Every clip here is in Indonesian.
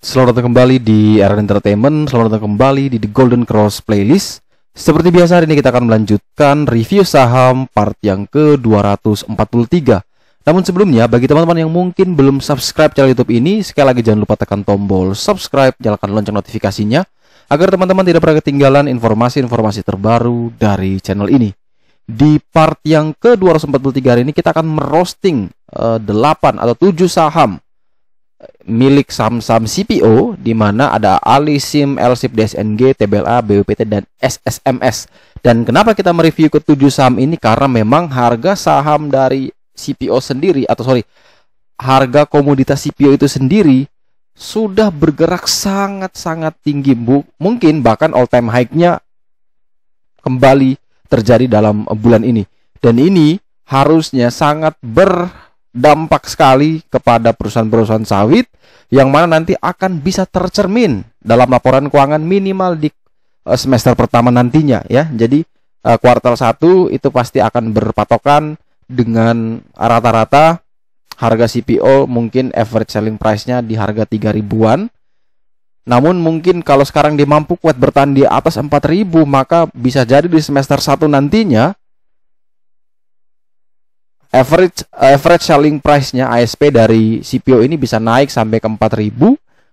Selamat datang kembali di Era Entertainment. Selamat datang kembali di The Golden Cross Playlist. Seperti biasa, hari ini kita akan melanjutkan review saham part yang ke-243. Namun sebelumnya, bagi teman-teman yang mungkin belum subscribe channel YouTube ini, sekali lagi jangan lupa tekan tombol subscribe, nyalakan lonceng notifikasinya, agar teman-teman tidak pernah ketinggalan informasi-informasi terbaru dari channel ini. Di part yang ke-243 hari ini kita akan merosting 8 atau 7 saham milik saham-saham CPO, di mana ada Alisim, LSIP, DSNG, TBLA, BWPT, dan SSMS. Dan kenapa kita mereview ke-7 saham ini? Karena memang harga saham dari CPO sendiri, harga komoditas CPO itu sendiri sudah bergerak sangat-sangat tinggi. Mungkin bahkan all time high-nya kembali terjadi dalam bulan ini. Dan ini harusnya sangat berdampak sekali kepada perusahaan-perusahaan sawit, yang mana nanti akan bisa tercermin dalam laporan keuangan minimal di semester pertama nantinya ya. Jadi kuartal 1 itu pasti akan berpatokan dengan rata-rata harga CPO, mungkin average selling price-nya di harga 3 ribuan. Namun mungkin kalau sekarang dia mampu kuat bertahan di atas 4.000, maka bisa jadi di semester 1 nantinya average selling price-nya ASP dari CPO ini bisa naik sampai ke 4.000,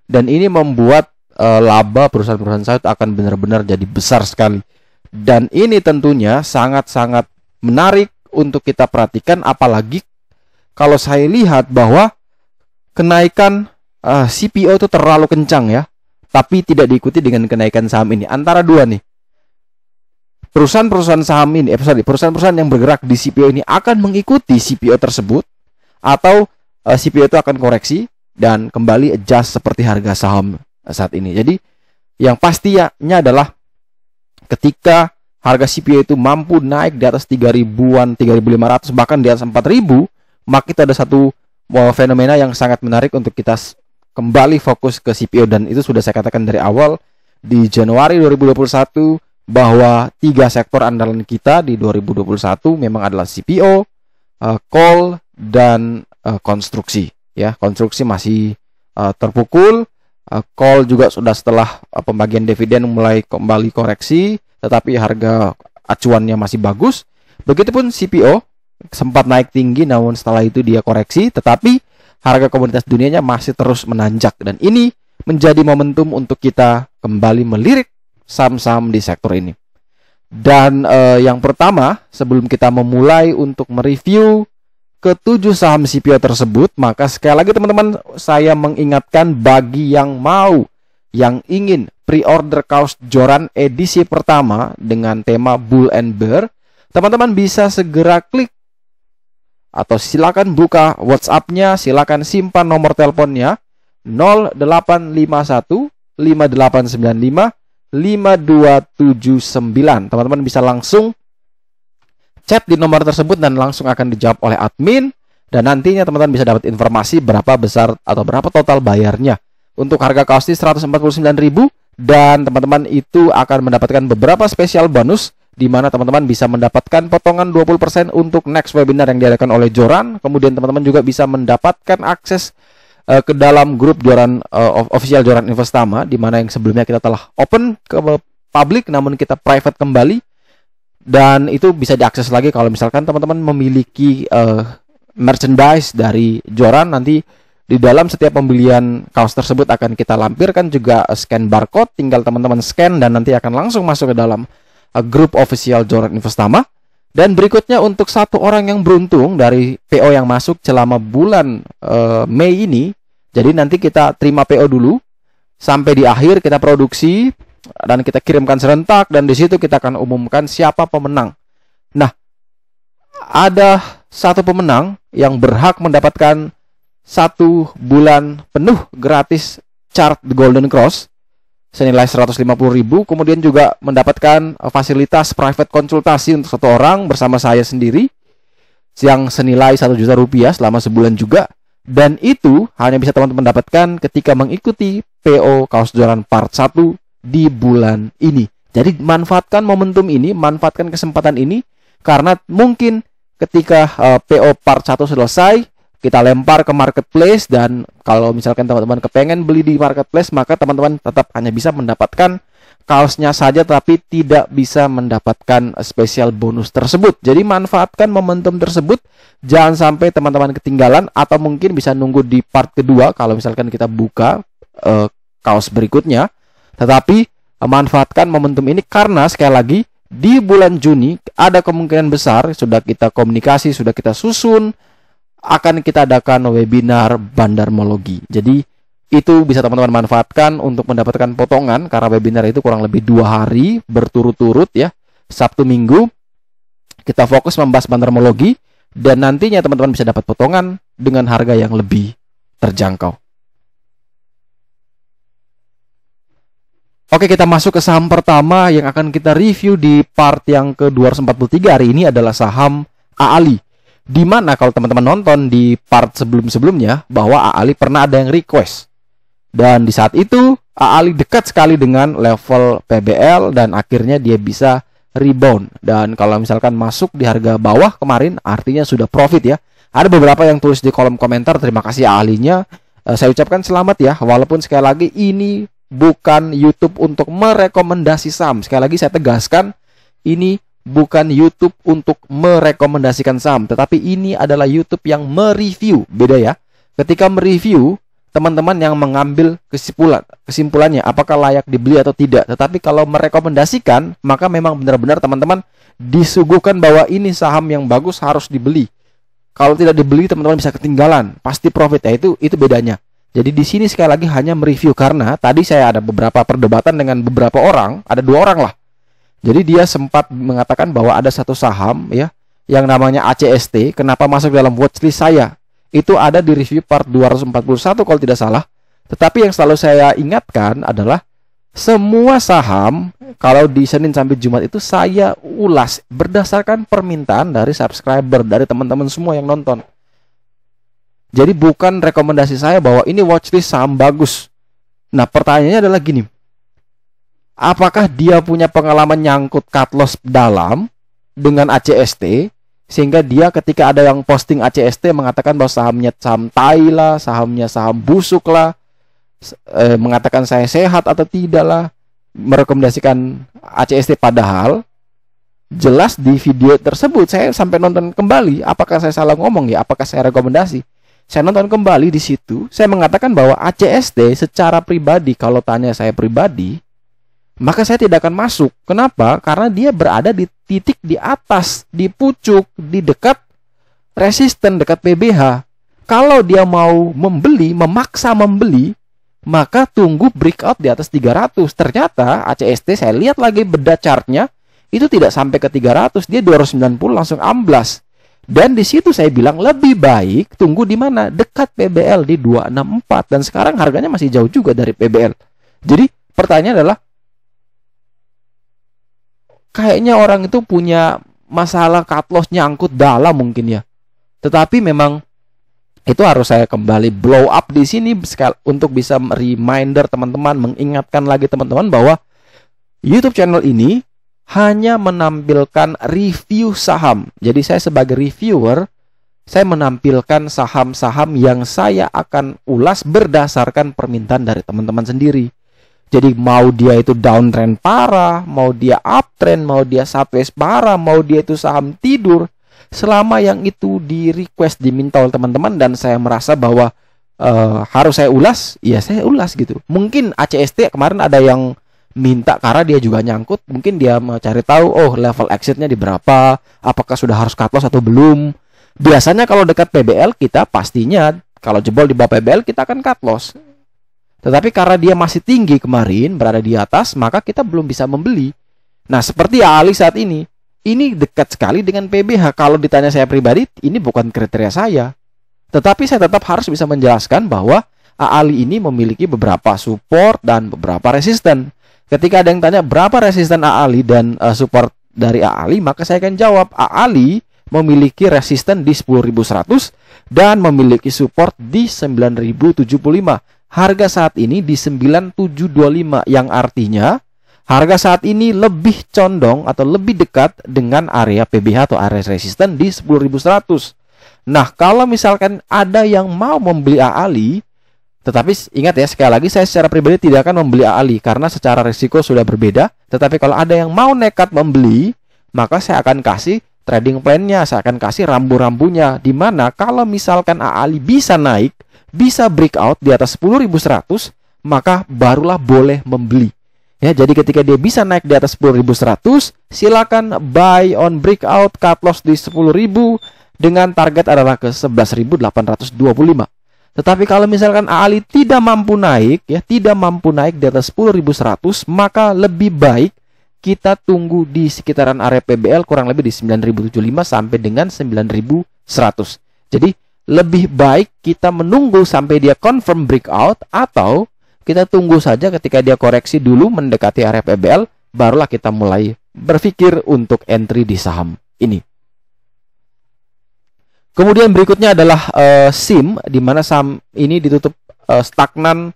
dan ini membuat laba perusahaan-perusahaan sawit akan benar-benar jadi besar sekali. Dan ini tentunya sangat-sangat menarik untuk kita perhatikan, apalagi kalau saya lihat bahwa kenaikan CPO itu terlalu kencang ya, tapi tidak diikuti dengan kenaikan saham ini. Antara dua nih, perusahaan-perusahaan saham ini, perusahaan-perusahaan yang bergerak di CPO ini akan mengikuti CPO tersebut, atau CPO itu akan koreksi dan kembali adjust seperti harga saham saat ini. Jadi yang pastinya adalah ketika harga CPO itu mampu naik di atas 3 ribuan, 3.500, bahkan di atas 4.000, maka kita ada satu fenomena yang sangat menarik untuk kita kembali fokus ke CPO. Dan itu sudah saya katakan dari awal di Januari 2021, bahwa 3 sektor andalan kita di 2021 memang adalah CPO, coal, dan konstruksi. Ya, konstruksi masih terpukul. Coal juga sudah setelah pembagian dividen mulai kembali koreksi, tetapi harga acuannya masih bagus. Begitupun CPO sempat naik tinggi, namun setelah itu dia koreksi, tetapi harga komoditas dunianya masih terus menanjak. Dan ini menjadi momentum untuk kita kembali melirik saham-saham di sektor ini. Dan yang pertama, sebelum kita memulai untuk mereview ke-7 saham CPO tersebut, maka sekali lagi teman-teman, saya mengingatkan bagi yang ingin pre-order kaos Joran edisi pertama dengan tema Bull and Bear, teman-teman bisa segera klik atau silakan buka WhatsApp-nya, silakan simpan nomor teleponnya 0851 5895 5279. Teman-teman bisa langsung chat di nomor tersebut dan langsung akan dijawab oleh admin, dan nantinya teman-teman bisa dapat informasi berapa besar atau berapa total bayarnya. Untuk harga kaos ini 149.000, dan teman-teman itu akan mendapatkan beberapa spesial bonus, di mana teman-teman bisa mendapatkan potongan 20% untuk next webinar yang diadakan oleh Joran. Kemudian teman-teman juga bisa mendapatkan akses ke dalam grup Joran official Joran Investama, di mana yang sebelumnya kita telah open ke publik namun kita private kembali, dan itu bisa diakses lagi kalau misalkan teman-teman memiliki merchandise dari Joran. Nanti di dalam setiap pembelian kaos tersebut akan kita lampirkan juga scan barcode, tinggal teman-teman scan dan nanti akan langsung masuk ke dalam grup official Joran Investama. Dan berikutnya, untuk 1 orang yang beruntung dari PO yang masuk selama bulan Mei ini, jadi nanti kita terima PO dulu sampai di akhir kita produksi dan kita kirimkan serentak, dan di situ kita akan umumkan siapa pemenang. Nah, ada 1 pemenang yang berhak mendapatkan 1 bulan penuh gratis chart The Golden Cross senilai 150.000, kemudian juga mendapatkan fasilitas private konsultasi untuk 1 orang bersama saya sendiri yang senilai 1 juta rupiah selama sebulan juga. Dan itu hanya bisa teman-teman dapatkan ketika mengikuti PO Kaos Joran Part 1 di bulan ini. Jadi manfaatkan momentum ini, manfaatkan kesempatan ini, karena mungkin ketika PO Part 1 selesai, kita lempar ke marketplace, dan kalau misalkan teman-teman kepengen beli di marketplace, maka teman-teman tetap hanya bisa mendapatkan kaosnya saja, tapi tidak bisa mendapatkan spesial bonus tersebut. Jadi manfaatkan momentum tersebut, jangan sampai teman-teman ketinggalan, atau mungkin bisa nunggu di part kedua kalau misalkan kita buka kaos berikutnya. Tetapi manfaatkan momentum ini, karena sekali lagi di bulan Juni ada kemungkinan besar, sudah kita komunikasi, sudah kita susun, akan kita adakan webinar bandarmologi. Jadi itu bisa teman-teman manfaatkan untuk mendapatkan potongan, karena webinar itu kurang lebih 2 hari berturut-turut ya, Sabtu Minggu. Kita fokus membahas bandarmologi, dan nantinya teman-teman bisa dapat potongan dengan harga yang lebih terjangkau. Oke, kita masuk ke saham pertama yang akan kita review di part yang ke-243 hari ini adalah saham AALI. Dimana kalau teman-teman nonton di part sebelum-sebelumnya, bahwa AALI pernah ada yang request. Dan di saat itu, AALI dekat sekali dengan level PBL, dan akhirnya dia bisa rebound. Dan kalau misalkan masuk di harga bawah kemarin, artinya sudah profit ya. Ada beberapa yang tulis di kolom komentar, terima kasih AALI-nya. Saya ucapkan selamat ya, walaupun sekali lagi ini bukan YouTube untuk merekomendasi saham. Sekali lagi saya tegaskan, ini bukan YouTube untuk merekomendasikan saham, tetapi ini adalah YouTube yang mereview. Beda ya. Ketika mereview, teman-teman yang mengambil kesimpulannya apakah layak dibeli atau tidak. Tetapi kalau merekomendasikan, maka memang benar-benar teman-teman disuguhkan bahwa ini saham yang bagus, harus dibeli. Kalau tidak dibeli, teman-teman bisa ketinggalan, pasti profit ya. Itu bedanya. Jadi di sini sekali lagi hanya mereview, karena tadi saya ada beberapa perdebatan dengan beberapa orang, ada 2 orang lah. Jadi dia sempat mengatakan bahwa ada satu saham ya yang namanya ACST, kenapa masuk dalam watchlist saya? Itu ada di review part 241 kalau tidak salah. Tetapi yang selalu saya ingatkan adalah semua saham kalau di Senin sampai Jumat itu saya ulas berdasarkan permintaan dari subscriber, dari teman-teman semua yang nonton. Jadi bukan rekomendasi saya bahwa ini watchlist saham bagus. Nah, pertanyaannya adalah gini. Apakah dia punya pengalaman nyangkut cut loss dalam dengan ACST, sehingga dia ketika ada yang posting ACST mengatakan bahwa sahamnya saham tai lah, sahamnya saham busuk lah, mengatakan saya sehat atau tidak lah, merekomendasikan ACST, padahal jelas di video tersebut saya sampai nonton kembali. Apakah saya salah ngomong ya? Apakah saya rekomendasi? Saya nonton kembali di situ, saya mengatakan bahwa ACST secara pribadi, kalau tanya saya pribadi, maka saya tidak akan masuk. Kenapa? Karena dia berada di titik di atas, di pucuk, di dekat resisten, dekat PBH. Kalau dia mau membeli, memaksa membeli, maka tunggu breakout di atas 300. Ternyata ACST saya lihat lagi beda chartnya, itu tidak sampai ke 300, dia 290 langsung amblas. Dan di situ saya bilang lebih baik tunggu di mana? Dekat PBL di 264, dan sekarang harganya masih jauh juga dari PBL. Jadi pertanyaan adalah, kayaknya orang itu punya masalah cut loss nyangkut dalam mungkin ya. Tetapi memang itu harus saya kembali blow up di sini untuk bisa reminder teman-teman, mengingatkan lagi teman-teman bahwa YouTube channel ini hanya menampilkan review saham. Jadi saya sebagai reviewer, saya menampilkan saham-saham yang saya akan ulas berdasarkan permintaan dari teman-teman sendiri. Jadi mau dia itu downtrend parah, mau dia uptrend, mau dia sideways parah, mau dia itu saham tidur, selama yang itu di request, diminta oleh teman-teman, dan saya merasa bahwa harus saya ulas, ya saya ulas gitu. Mungkin ACST kemarin ada yang minta karena dia juga nyangkut, mungkin dia mau cari tahu, oh level exitnya di berapa, apakah sudah harus cut loss atau belum. Biasanya kalau dekat PBL kita pastinya, kalau jebol di bawah PBL kita akan cut loss. Tetapi karena dia masih tinggi kemarin, berada di atas, maka kita belum bisa membeli. Nah, seperti AALI saat ini dekat sekali dengan PBH. Kalau ditanya saya pribadi, ini bukan kriteria saya. Tetapi saya tetap harus bisa menjelaskan bahwa AALI ini memiliki beberapa support dan beberapa resisten. Ketika ada yang tanya berapa resisten AALI dan support dari AALI, maka saya akan jawab AALI memiliki resisten di 10.100 dan memiliki support di 9.075. Harga saat ini di 9.725, yang artinya harga saat ini lebih condong atau lebih dekat dengan area PBH atau area resisten di 10.100. Nah, kalau misalkan ada yang mau membeli AALI, tetapi ingat ya, sekali lagi saya secara pribadi tidak akan membeli AALI karena secara risiko sudah berbeda. Tetapi kalau ada yang mau nekat membeli, maka saya akan kasih trading plan-nya, saya akan kasih rambu-rambunya, di mana kalau misalkan AALI bisa naik, bisa breakout di atas 10.100, maka barulah boleh membeli. Ya, jadi ketika dia bisa naik di atas 10.100, silakan buy on breakout, cut loss di 10.000 dengan target adalah ke 11.825. Tetapi kalau misalkan AALI tidak mampu naik, ya, tidak mampu naik di atas 10.100, maka lebih baik kita tunggu di sekitaran area PBL kurang lebih di 9.075 sampai dengan 9.100. Jadi lebih baik kita menunggu sampai dia confirm breakout, atau kita tunggu saja ketika dia koreksi dulu mendekati area PBL, barulah kita mulai berpikir untuk entry di saham ini. Kemudian berikutnya adalah SIM, di mana saham ini ditutup stagnan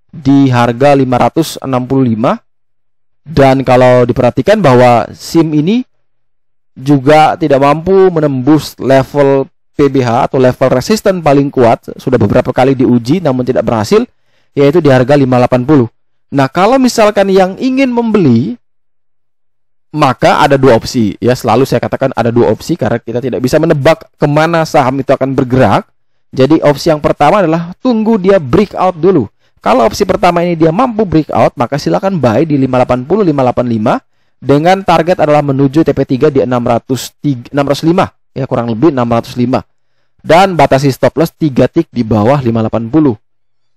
di harga 565. Dan kalau diperhatikan bahwa SIM ini juga tidak mampu menembus level PBH atau level resisten paling kuat, sudah beberapa kali diuji namun tidak berhasil, yaitu di harga 580. Nah, kalau misalkan yang ingin membeli, maka ada dua opsi. Ya, selalu saya katakan ada dua opsi karena kita tidak bisa menebak kemana saham itu akan bergerak. Jadi opsi yang pertama adalah tunggu dia breakout dulu. Kalau opsi pertama ini dia mampu breakout, maka silakan buy di 580, 585 dengan target adalah menuju TP3 di 605, ya, kurang lebih 605. Dan batasi stop loss 3 tick di bawah 580.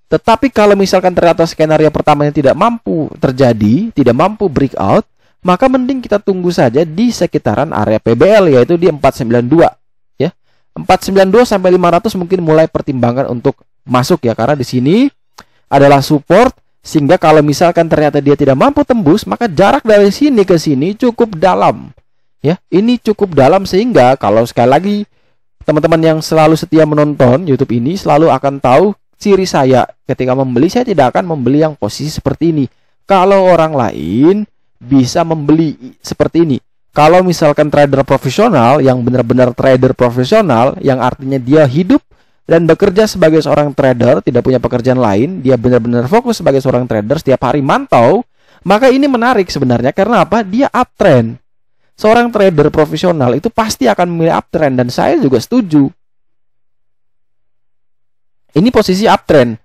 Tetapi kalau misalkan ternyata skenario pertamanya tidak mampu terjadi, tidak mampu breakout, maka mending kita tunggu saja di sekitaran area PBL, yaitu di 492, ya. 492 sampai 500 mungkin mulai pertimbangan untuk masuk, ya, karena di sini adalah support, sehingga kalau misalkan ternyata dia tidak mampu tembus, maka jarak dari sini ke sini cukup dalam. Ya, ini cukup dalam sehingga kalau sekali lagi teman-teman yang selalu setia menonton YouTube ini selalu akan tahu ciri saya ketika membeli, saya tidak akan membeli yang posisi seperti ini. Kalau orang lain bisa membeli seperti ini. Kalau misalkan trader profesional, yang benar-benar trader profesional, yang artinya dia hidup dan bekerja sebagai seorang trader, tidak punya pekerjaan lain, dia benar-benar fokus sebagai seorang trader, setiap hari mantau, maka ini menarik sebenarnya. Karena apa? Dia uptrend. Seorang trader profesional itu pasti akan memilih uptrend, dan saya juga setuju. Ini posisi uptrend.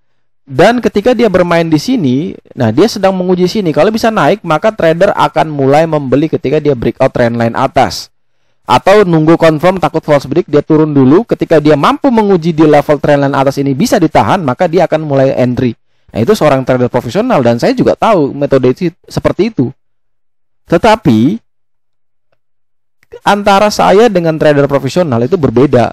Dan ketika dia bermain di sini, nah dia sedang menguji sini. Kalau bisa naik, maka trader akan mulai membeli ketika dia breakout trendline atas. Atau nunggu confirm, takut false break, dia turun dulu. Ketika dia mampu menguji di level trendline atas ini bisa ditahan, maka dia akan mulai entry. Nah, itu seorang trader profesional, dan saya juga tahu metode seperti itu. Tetapi antara saya dengan trader profesional itu berbeda.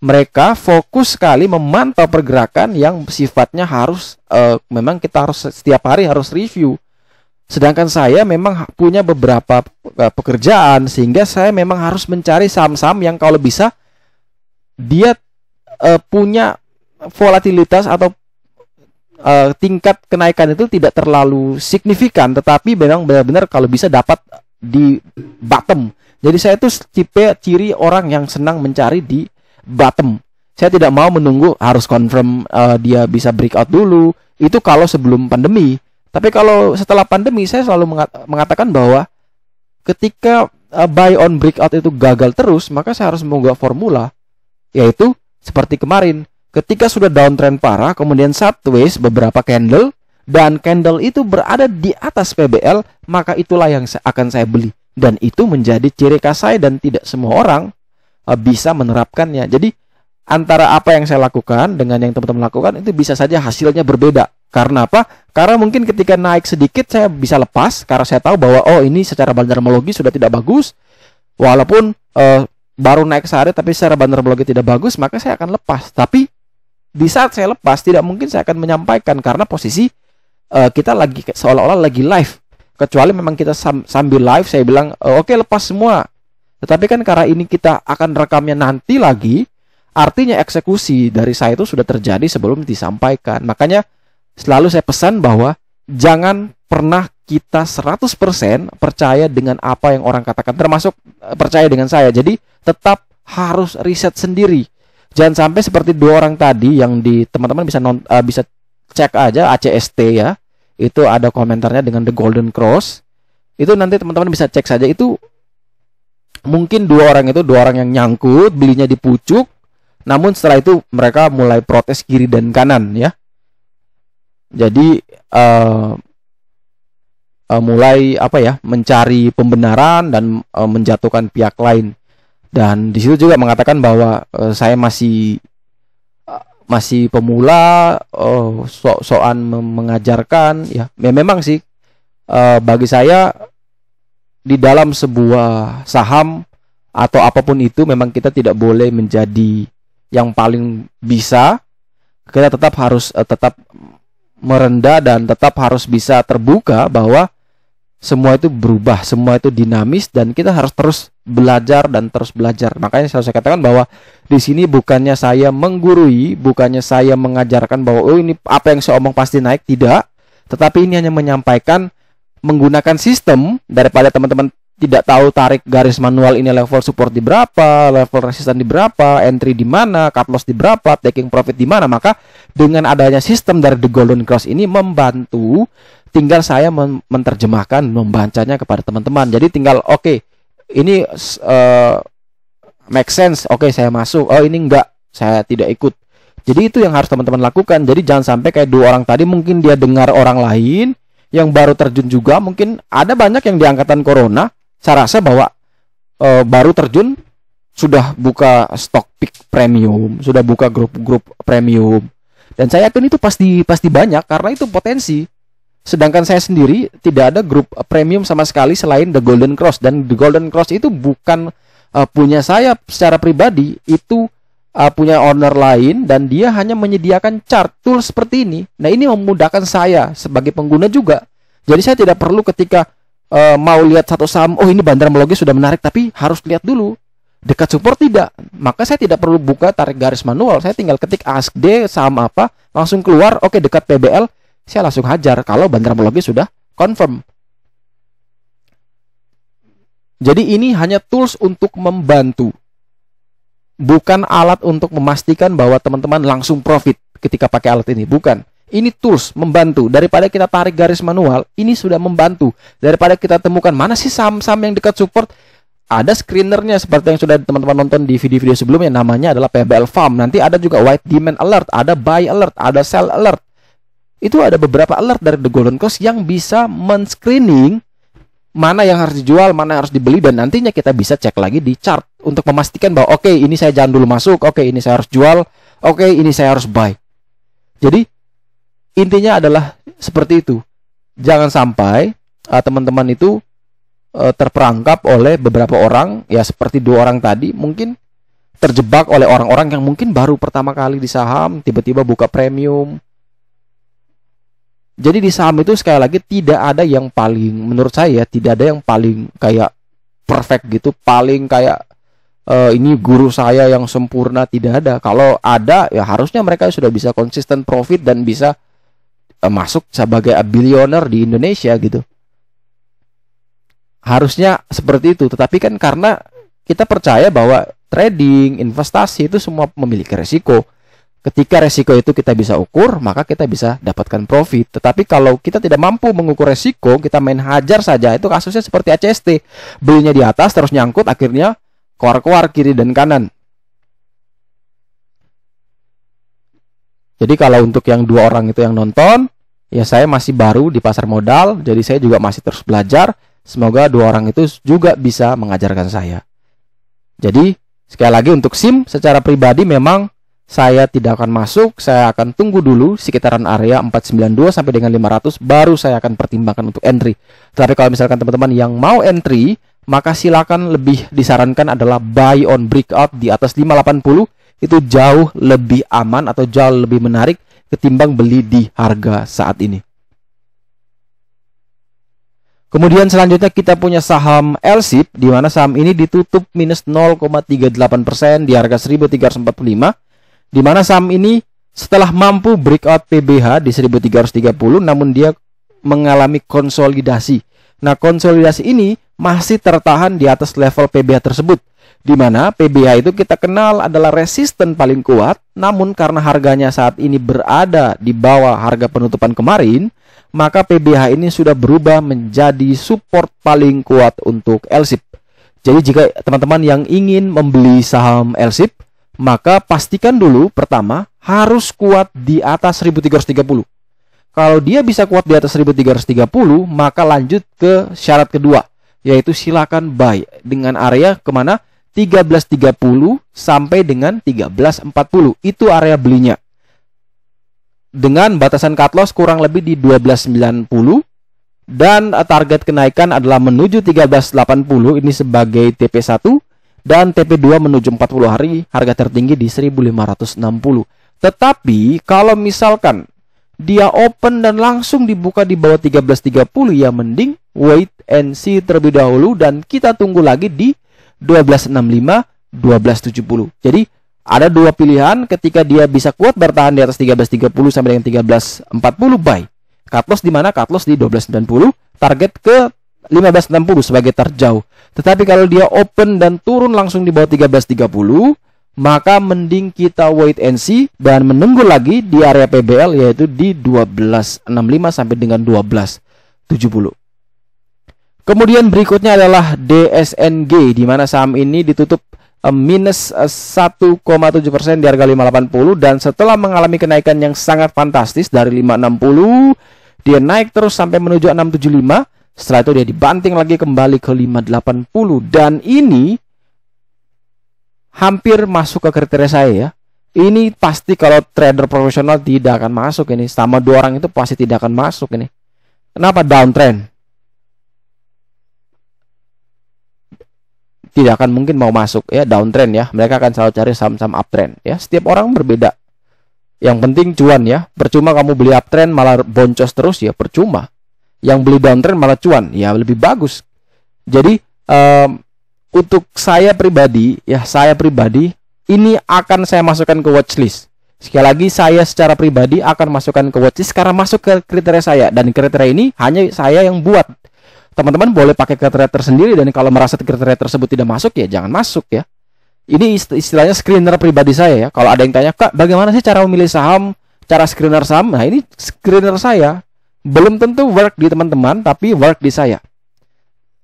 Mereka fokus sekali memantau pergerakan yang sifatnya harus memang kita harus setiap hari harus review. Sedangkan saya memang punya beberapa pekerjaan, sehingga saya memang harus mencari saham-saham yang kalau bisa dia punya volatilitas atau tingkat kenaikan itu tidak terlalu signifikan, tetapi memang benar-benar kalau bisa dapat di bottom. Jadi saya itu tipe ciri orang yang senang mencari di bottom. Saya tidak mau menunggu harus confirm dia bisa breakout dulu. Itu kalau sebelum pandemi. Tapi kalau setelah pandemi, saya selalu mengatakan bahwa ketika buy on breakout itu gagal terus, maka saya harus mengubah formula, yaitu seperti kemarin. Ketika sudah downtrend parah, kemudian sideways beberapa candle, dan candle itu berada di atas PBL, maka itulah yang akan saya beli. Dan itu menjadi ciri khas saya, dan tidak semua orang bisa menerapkannya. Jadi antara apa yang saya lakukan dengan yang teman-teman lakukan itu bisa saja hasilnya berbeda. Karena apa? Karena mungkin ketika naik sedikit saya bisa lepas, karena saya tahu bahwa oh ini secara bandarmologi sudah tidak bagus. Walaupun baru naik sehari tapi secara bandarmologi tidak bagus, maka saya akan lepas. Tapi di saat saya lepas tidak mungkin saya akan menyampaikan, karena posisi kita lagi seolah-olah lagi live. Kecuali memang kita sambil live saya bilang oke, lepas semua. Tetapi kan karena ini kita akan rekamnya nanti lagi, artinya eksekusi dari saya itu sudah terjadi sebelum disampaikan. Makanya selalu saya pesan bahwa jangan pernah kita 100% percaya dengan apa yang orang katakan, termasuk percaya dengan saya. Jadi tetap harus riset sendiri. Jangan sampai seperti dua orang tadi yang di teman-teman bisa cek aja ACST ya. Itu ada komentarnya dengan The Golden Cross. Itu nanti teman-teman bisa cek saja, itu mungkin dua orang yang nyangkut, belinya di pucuk. Namun setelah itu mereka mulai protes kiri dan kanan ya. Jadi mulai mencari pembenaran dan menjatuhkan pihak lain. Dan di situ juga mengatakan bahwa saya masih pemula, sok-sokan mengajarkan ya. Memang sih bagi saya di dalam sebuah saham atau apapun itu memang kita tidak boleh menjadi yang paling bisa. Kita tetap harus tetap merendah dan tetap harus bisa terbuka bahwa semua itu berubah, semua itu dinamis, dan kita harus terus belajar dan terus belajar. Makanya saya katakan bahwa di sini bukannya saya menggurui, bukannya saya mengajarkan bahwa oh ini apa yang saya omong pasti naik, tidak. Tetapi ini hanya menyampaikan menggunakan sistem daripada teman-teman tidak tahu tarik garis manual ini level support di berapa, level resisten di berapa, entry di mana, cut loss di berapa, taking profit di mana. Maka dengan adanya sistem dari The Golden Cross ini membantu. Tinggal saya menerjemahkan, membacanya kepada teman-teman. Jadi tinggal ini make sense, saya masuk. Oh ini enggak, saya tidak ikut. Jadi itu yang harus teman-teman lakukan. Jadi jangan sampai kayak dua orang tadi, mungkin dia dengar orang lain yang baru terjun juga. Mungkin ada banyak yang di angkatan corona, saya rasa bahwa baru terjun sudah buka stock pick premium, sudah buka grup-grup premium. Dan saya yakin itu pasti banyak, karena itu potensi. Sedangkan saya sendiri tidak ada grup premium sama sekali selain The Golden Cross. Dan The Golden Cross itu bukan punya saya secara pribadi, itu punya owner lain, dan dia hanya menyediakan chart tool seperti ini. Nah ini memudahkan saya sebagai pengguna juga. Jadi saya tidak perlu ketika mau lihat satu saham, oh ini Bandar Melogi sudah menarik, tapi harus lihat dulu dekat support tidak. Maka saya tidak perlu buka tarik garis manual, saya tinggal ketik ASD saham apa, langsung keluar, oke dekat PBL, saya langsung hajar kalau Bandar Melogi sudah confirm. Jadi ini hanya tools untuk membantu, bukan alat untuk memastikan bahwa teman-teman langsung profit ketika pakai alat ini. Bukan. Ini tools membantu. Daripada kita tarik garis manual, ini sudah membantu. Daripada kita temukan mana sih saham-saham yang dekat support, ada screenernya seperti yang sudah teman-teman nonton di video-video sebelumnya, namanya adalah PBL Farm. Nanti ada juga white demand alert, ada buy alert, ada sell alert. Itu ada beberapa alert dari The Golden Cross yang bisa men-screening mana yang harus dijual, mana yang harus dibeli, dan nantinya kita bisa cek lagi di chart untuk memastikan bahwa oke, ini saya jangan dulu masuk, oke, ini saya harus jual, oke, ini saya harus buy. Jadi intinya adalah seperti itu. Jangan sampai teman-teman itu terperangkap oleh beberapa orang, ya seperti dua orang tadi, mungkin terjebak oleh orang-orang yang mungkin baru pertama kali di saham, tiba-tiba buka premium. Jadi di saham itu sekali lagi tidak ada yang paling, menurut saya tidak ada yang paling kayak perfect gitu, paling kayak ini guru saya yang sempurna, tidak ada. Kalau ada ya harusnya mereka sudah bisa konsisten profit dan bisa masuk sebagai billionaire di Indonesia gitu. Harusnya seperti itu. Tetapi kan karena kita percaya bahwa trading, investasi itu semua memiliki resiko. Ketika resiko itu kita bisa ukur, maka kita bisa dapatkan profit. Tetapi kalau kita tidak mampu mengukur resiko, kita main hajar saja, itu kasusnya seperti ACST. Belinya di atas, terus nyangkut, akhirnya keluar-keluar kiri dan kanan. Jadi kalau untuk yang dua orang itu yang nonton, ya saya masih baru di pasar modal, jadi saya juga masih terus belajar. Semoga dua orang itu juga bisa mengajarkan saya. Jadi sekali lagi untuk SIM secara pribadi memang saya tidak akan masuk, saya akan tunggu dulu sekitaran area 492 sampai dengan 500, baru saya akan pertimbangkan untuk entry. Tapi kalau misalkan teman-teman yang mau entry, maka silakan, lebih disarankan adalah buy on breakout di atas 580, itu jauh lebih aman atau jauh lebih menarik ketimbang beli di harga saat ini. Kemudian selanjutnya kita punya saham LSIP, di mana saham ini ditutup minus 0,38% di harga 1345. Di mana saham ini setelah mampu breakout PBH di 1330, namun dia mengalami konsolidasi. Nah, konsolidasi ini masih tertahan di atas level PBH tersebut. Di mana PBH itu kita kenal adalah resisten paling kuat, namun karena harganya saat ini berada di bawah harga penutupan kemarin, maka PBH ini sudah berubah menjadi support paling kuat untuk LSIP. Jadi jika teman-teman yang ingin membeli saham LSIP, maka pastikan dulu pertama harus kuat di atas 1330. Kalau dia bisa kuat di atas 1330, maka lanjut ke syarat kedua, yaitu silakan buy dengan area kemana 1330 sampai dengan 1340. Itu area belinya. Dengan batasan cut loss kurang lebih di 1290 dan target kenaikan adalah menuju 1380 ini sebagai TP1 dan TP2 menuju 40 hari harga tertinggi di 1560. Tetapi kalau misalkan dia open dan langsung dibuka di bawah 1330, ya mending wait and see terlebih dahulu dan kita tunggu lagi di 1265, 1270. Jadi ada dua pilihan, ketika dia bisa kuat bertahan di atas 1330 sampai dengan 1340 buy. Cut loss di mana? Cut loss di 1290, target ke 1560 sebagai terjauh. Tetapi kalau dia open dan turun langsung di bawah 1330, maka mending kita wait and see dan menunggu lagi di area PBL yaitu di 1265 sampai dengan 1270. Kemudian berikutnya adalah DSNG, di mana saham ini ditutup minus 1,7% di harga 580 dan setelah mengalami kenaikan yang sangat fantastis dari 560, dia naik terus sampai menuju 675. Setelah itu dia dibanting lagi kembali ke 580 dan ini hampir masuk ke kriteria saya ya. Ini pasti kalau trader profesional tidak akan masuk ini. Sama dua orang itu pasti tidak akan masuk ini. Kenapa? Downtrend. Tidak akan mungkin mau masuk ya downtrend ya. Mereka akan selalu cari saham-saham uptrend ya. Setiap orang berbeda. Yang penting cuan ya. Percuma kamu beli uptrend malah boncos terus ya, percuma. Yang beli downtrend malah cuan ya, lebih bagus. Jadi untuk saya pribadi ya, ini akan saya masukkan ke watchlist. Sekali lagi saya secara pribadi akan masukkan ke watchlist karena masuk ke kriteria saya, dan kriteria ini hanya saya yang buat. Teman-teman boleh pakai kriteria tersendiri, dan kalau merasa kriteria tersebut tidak masuk ya jangan masuk ya. Ini istilahnya screener pribadi saya ya. Kalau ada yang tanya, "Kak, bagaimana sih cara memilih saham, cara screener saham?" Nah, ini screener saya. Belum tentu work di teman-teman, tapi work di saya.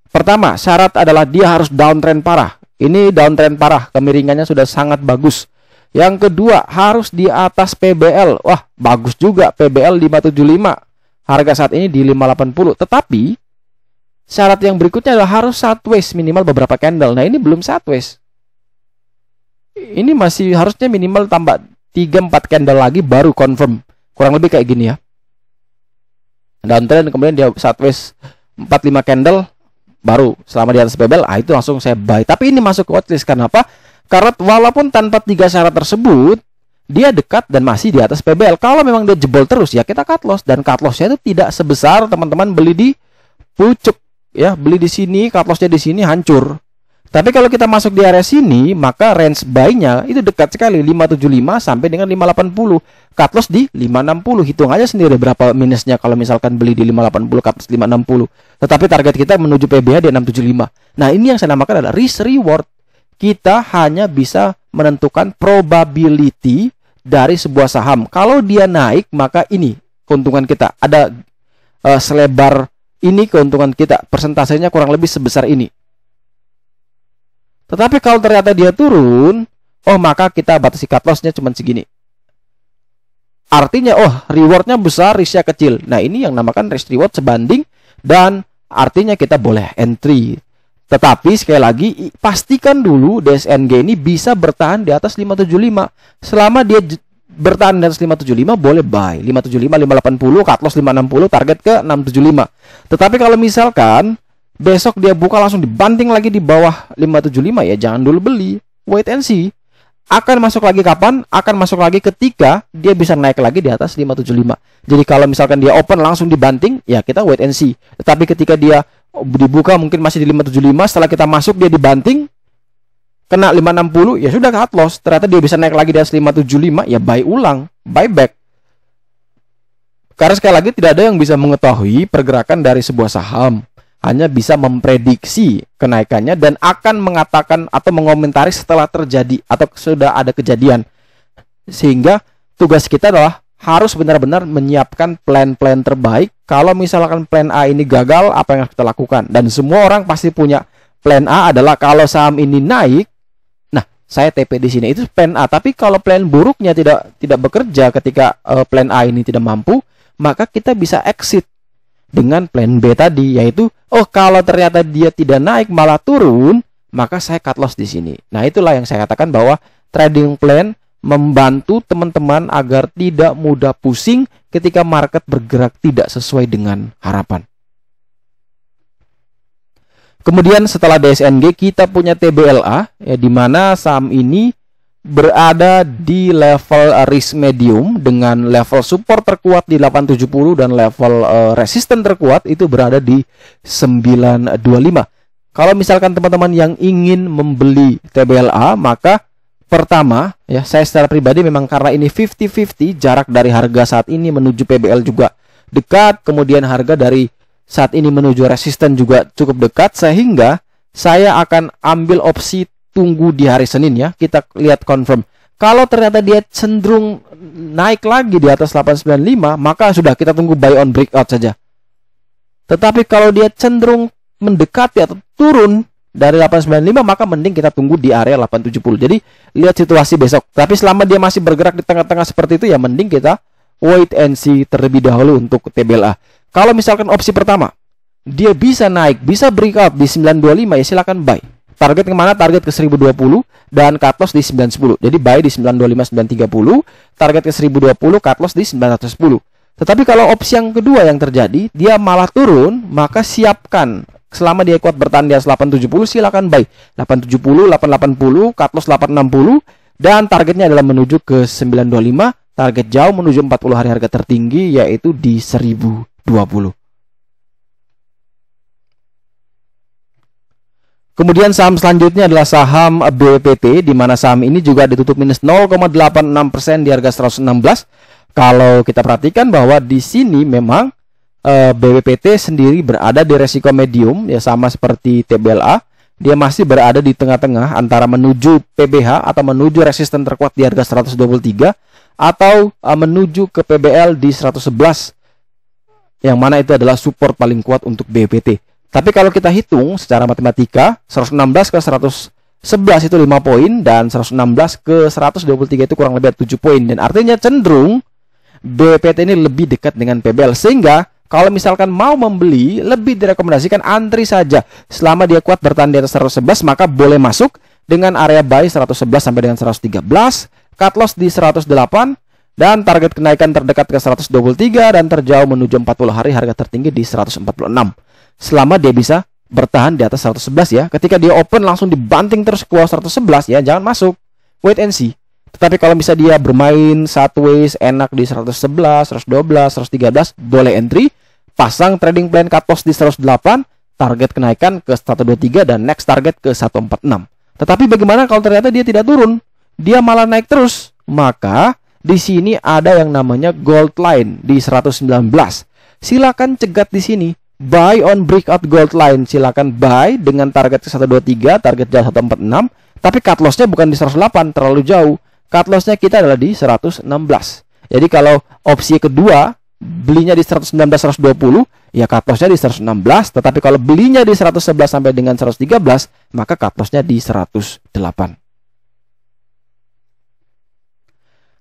Pertama, syarat adalah dia harus downtrend parah. Ini downtrend parah, kemiringannya sudah sangat bagus. Yang kedua, harus di atas PBL. Wah, bagus juga, PBL 575. Harga saat ini di 580. Tetapi syarat yang berikutnya adalah harus sideways minimal beberapa candle. Nah, ini belum sideways. Ini masih harusnya minimal tambah 3-4 candle lagi baru confirm. Kurang lebih kayak gini ya. Downtrend kemudian dia sideways 4-5 candle baru selama di atas PBL, itu langsung saya buy. Tapi ini masuk ke watchlist. Kenapa? Karena walaupun tanpa 3 syarat tersebut, dia dekat dan masih di atas PBL. Kalau memang dia jebol terus ya kita cut loss, dan cut lossnya itu tidak sebesar teman-teman beli di pucuk. Ya, beli di sini, cut lossnya di sini hancur. Tapi kalau kita masuk di area sini, maka range buy-nya itu dekat sekali, 575 sampai dengan 580. Cut loss di 560. Hitung aja sendiri berapa minusnya kalau misalkan beli di 580, cut loss 560. Tetapi target kita menuju PBH di 675. Nah, ini yang saya namakan adalah risk reward. Kita hanya bisa menentukan probability dari sebuah saham. Kalau dia naik, maka ini keuntungan kita. Ada selebar ini keuntungan kita, persentasenya kurang lebih sebesar ini. Tetapi kalau ternyata dia turun, maka kita batasi cut loss-nya cuma segini. Artinya, rewardnya besar, risknya kecil. Nah, ini yang namakan risk reward sebanding, dan artinya kita boleh entry. Tetapi sekali lagi, pastikan dulu DSNG ini bisa bertahan di atas 575. Selama dia bertahan di atas 575, boleh buy. 575, 580, cut loss 560, target ke 675. Tetapi kalau misalkan besok dia buka langsung dibanting lagi di bawah 575, ya jangan dulu beli. Wait and see. Akan masuk lagi kapan? Akan masuk lagi ketika dia bisa naik lagi di atas 575. Jadi kalau misalkan dia open langsung dibanting, ya kita wait and see. Tetapi ketika dia dibuka mungkin masih di 575, setelah kita masuk dia dibanting, kena 560, ya sudah cut loss. Ternyata dia bisa naik lagi di atas 575, ya buy ulang, buy back. Karena sekali lagi tidak ada yang bisa mengetahui pergerakan dari sebuah saham. hanya bisa memprediksi kenaikannya dan akan mengatakan atau mengomentari setelah terjadi atau sudah ada kejadian. Sehingga tugas kita adalah harus benar-benar menyiapkan plan-plan terbaik. Kalau misalkan plan A ini gagal, apa yang harus kita lakukan? Dan semua orang pasti punya plan A adalah kalau saham ini naik, nah saya TP di sini, itu plan A. Tapi kalau plan buruknya tidak bekerja ketika plan A ini tidak mampu, maka kita bisa exit dengan plan B tadi, yaitu kalau ternyata dia tidak naik malah turun, maka saya cut loss di sini. Nah, itulah yang saya katakan bahwa trading plan membantu teman-teman agar tidak mudah pusing ketika market bergerak tidak sesuai dengan harapan. Kemudian setelah DSNG kita punya TBLA, ya, di mana saham ini berada di level risk medium dengan level support terkuat di 870 dan level resisten terkuat itu berada di 925. Kalau misalkan teman-teman yang ingin membeli TBLA, maka pertama, ya, saya secara pribadi memang karena ini 50-50, jarak dari harga saat ini menuju PBL juga dekat, kemudian harga dari saat ini menuju resisten juga cukup dekat, sehingga saya akan ambil opsi tunggu di hari Senin, ya. Kita lihat confirm. Kalau ternyata dia cenderung naik lagi di atas 895, maka sudah kita tunggu buy on breakout saja. Tetapi kalau dia cenderung mendekati atau turun dari 895, maka mending kita tunggu di area 870. Jadi lihat situasi besok. Tapi selama dia masih bergerak di tengah-tengah seperti itu, ya mending kita wait and see terlebih dahulu untuk TBLA. Kalau misalkan opsi pertama, dia bisa naik, bisa breakout di 925, ya silakan buy. Target kemana? Target ke 1020 dan cut loss di 910. Jadi buy di 925, 930, target ke 1020, cut loss di 910. Tetapi kalau opsi yang kedua yang terjadi, dia malah turun, maka siapkan. Selama dia kuat bertahan di atas 870, silakan buy 870, 880, cut loss 860, dan targetnya adalah menuju ke 925, target jauh menuju 40 hari harga tertinggi yaitu di 1020. Kemudian saham selanjutnya adalah saham BWPT, di mana saham ini juga ditutup minus 0,86% di harga 116. Kalau kita perhatikan bahwa di sini memang BWPT sendiri berada di resiko medium, ya sama seperti TBLA. Dia masih berada di tengah-tengah antara menuju PBH atau menuju resisten terkuat di harga 123 atau menuju ke PBL di 111, yang mana itu adalah support paling kuat untuk BWPT. Tapi kalau kita hitung secara matematika, 116 ke 111 itu 5 poin dan 116 ke 123 itu kurang lebih 7 poin, dan artinya cenderung BWPT ini lebih dekat dengan PBL, sehingga kalau misalkan mau membeli, lebih direkomendasikan antri saja. Selama dia kuat bertahan di atas 111, maka boleh masuk dengan area buy 111 sampai dengan 113, cut loss di 108, dan target kenaikan terdekat ke 123 dan terjauh menuju 40 hari harga tertinggi di 146. Selama dia bisa bertahan di atas 111, ya. Ketika dia open langsung dibanting terus ke 111, ya jangan masuk. Wait and see. Tetapi kalau bisa dia bermain sideways enak di 111, 112, 113, boleh entry. Pasang trading plan cut loss di 108, target kenaikan ke 123 dan next target ke 146. Tetapi bagaimana kalau ternyata dia tidak turun? Dia malah naik terus. Maka di sini ada yang namanya gold line di 119. Silakan cegat di sini. Buy on breakout gold line. Silakan buy dengan target ke 123, target jauh 146. Tapi cut lossnya bukan di 108, terlalu jauh. Cut lossnya kita adalah di 116. Jadi kalau opsi kedua belinya di 119 120, ya cut lossnya di 116. Tetapi kalau belinya di 111 sampai dengan 113, maka cut lossnya di 108.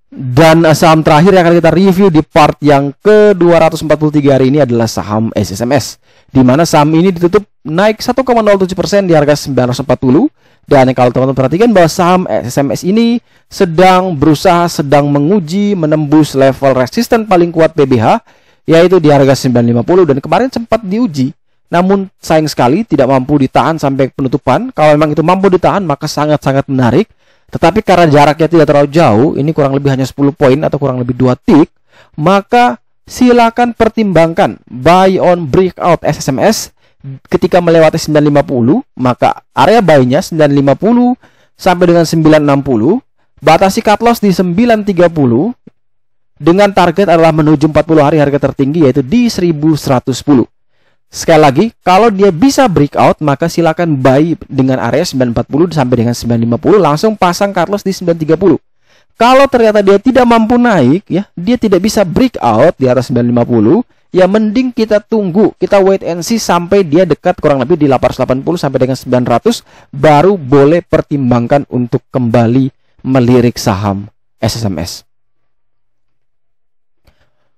Dan saham terakhir yang akan kita review di part yang ke-243 hari ini adalah saham SSMS, di mana saham ini ditutup naik 1,07% di harga 940. Dan kalau teman-teman perhatikan bahwa saham SSMS ini sedang menguji menembus level resisten paling kuat PBH, yaitu di harga 950, dan kemarin sempat diuji. Namun sayang sekali tidak mampu ditahan sampai penutupan. Kalau memang itu mampu ditahan, maka sangat-sangat menarik. Tetapi karena jaraknya tidak terlalu jauh, ini kurang lebih hanya 10 poin atau kurang lebih 2 tick, maka silakan pertimbangkan buy on breakout SSMS. Ketika melewati 950, maka area buy-nya 950 sampai dengan 960, batasi cut loss di 930, dengan target adalah menuju 40 hari harga tertinggi yaitu di 1110. Sekali lagi, kalau dia bisa breakout, maka silakan buy dengan area 940 sampai dengan 950, langsung pasang cut loss di 930. Kalau ternyata dia tidak mampu naik, ya, dia tidak bisa breakout di atas 950, ya mending kita tunggu, kita wait and see sampai dia dekat kurang lebih di 880 sampai dengan 900, baru boleh pertimbangkan untuk kembali melirik saham SSMS.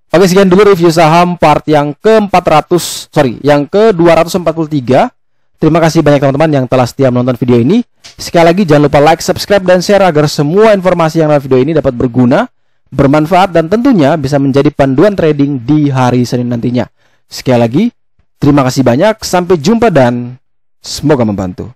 Oke, sekian dulu review saham part yang yang ke-243. Terima kasih banyak teman-teman yang telah setia menonton video ini. Sekali lagi jangan lupa like, subscribe, dan share agar semua informasi yang dalam video ini dapat berguna, bermanfaat, dan tentunya bisa menjadi panduan trading di hari Senin nantinya. Sekali lagi, terima kasih banyak, sampai jumpa dan semoga membantu.